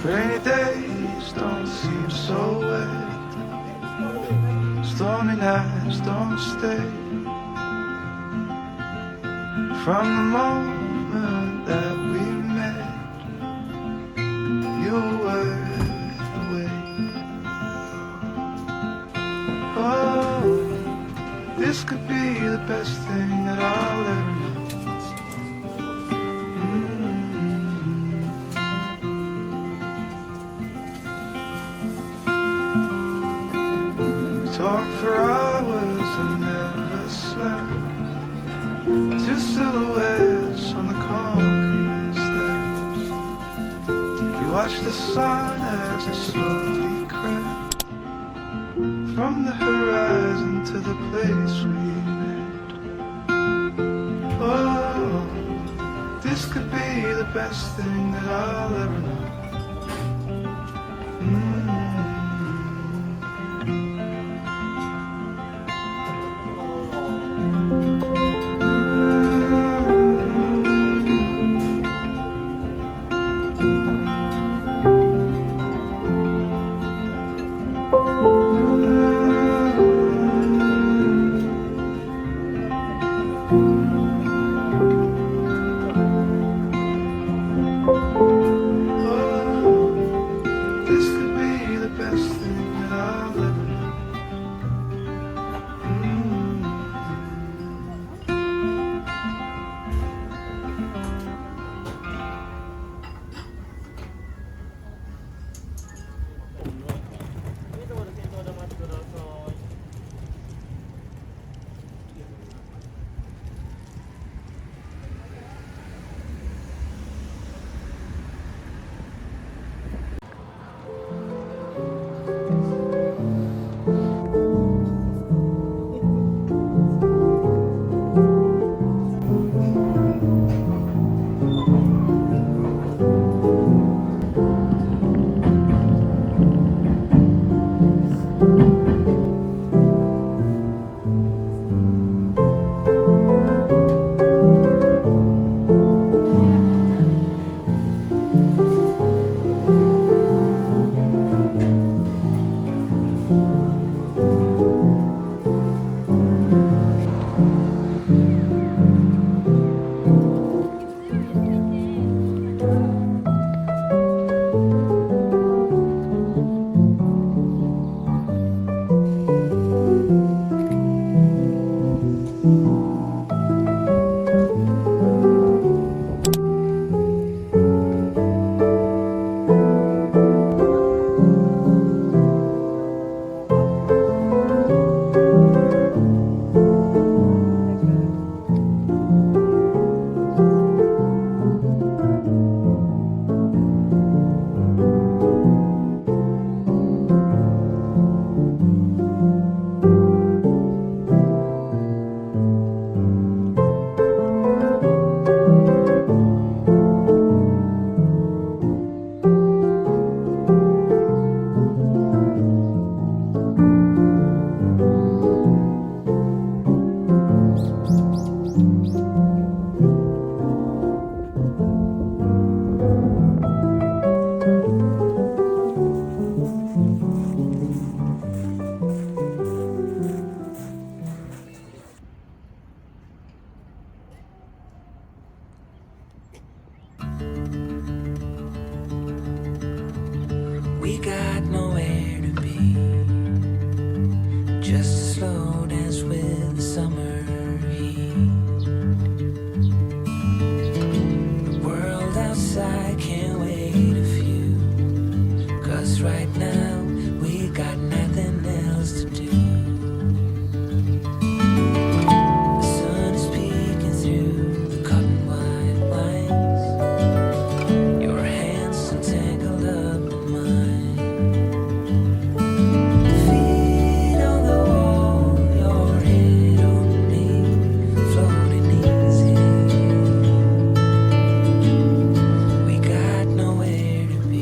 Rainy days don't seem so wet. Stormy nights don't stay. From the moment that we met, you were away. Oh, this could be the best thing that I'll ever know. Talk for hours and never slept. Two silhouettes on the concrete steps. We watched the sun as it slowly crept from the horizon to the place we met. Oh, this could be the best thing that I'll ever know. We got nowhere to be, just a slow dance with the summer heat. The world outside can't wait a few, 'cause right now we got nothing else to do. The sun is peeking through the cotton white blinds. Your hands entangled up in mine. Feet on the wall, your head on me, floating easy. We got nowhere to be.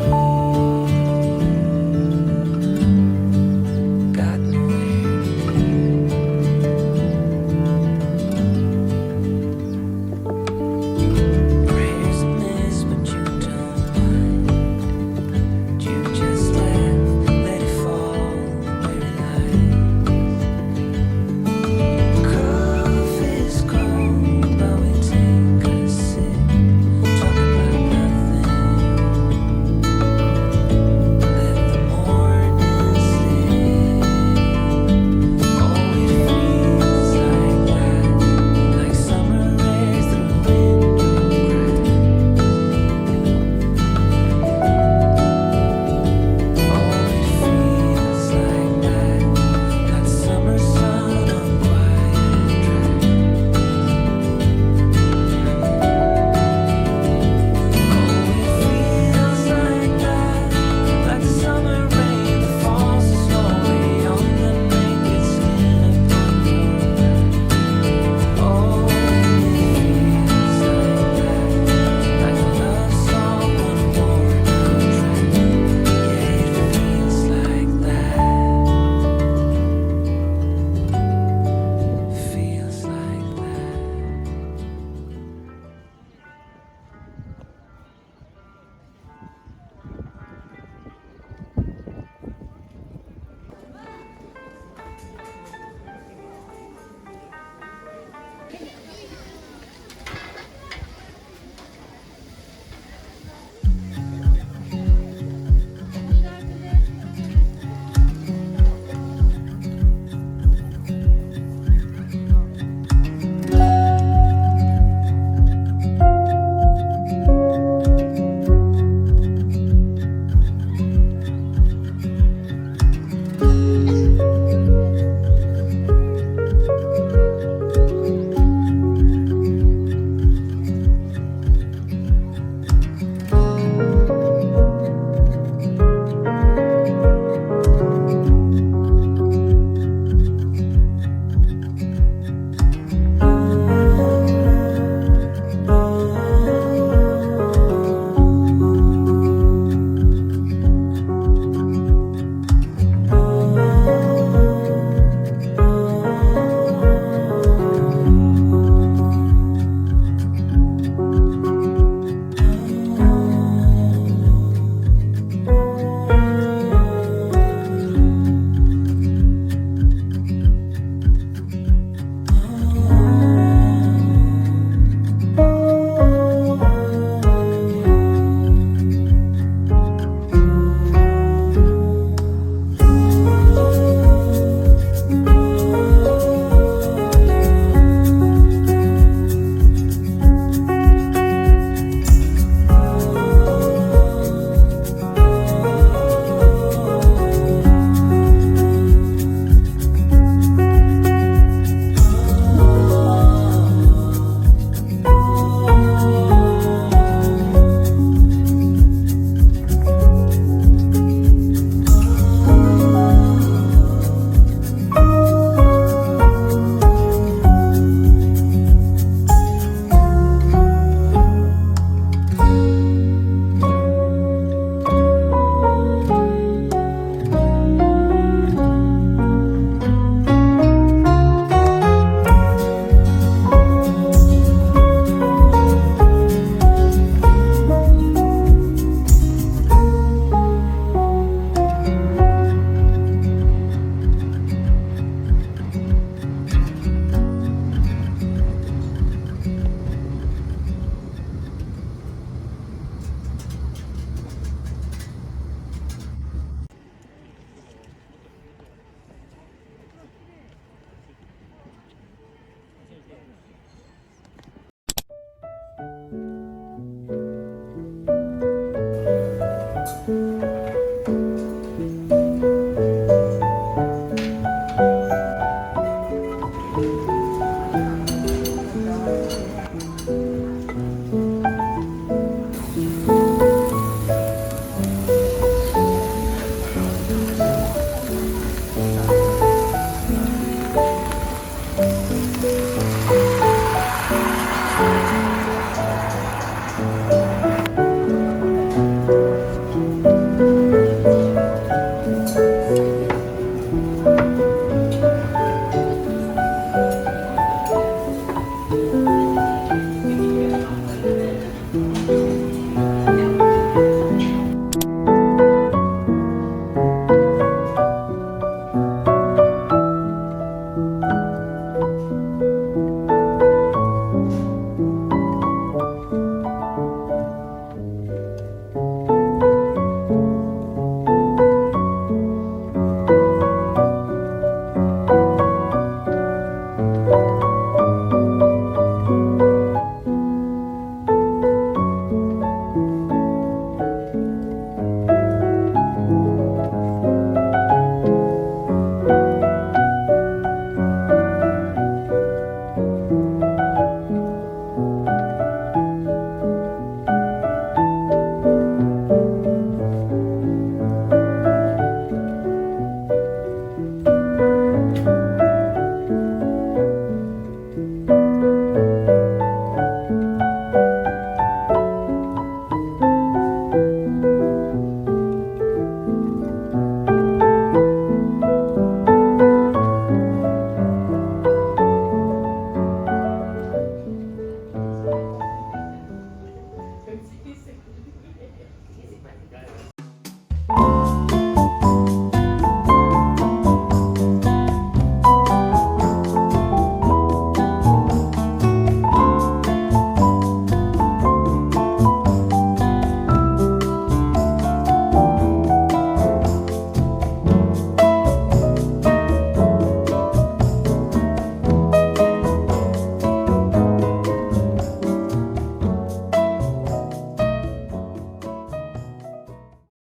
Thank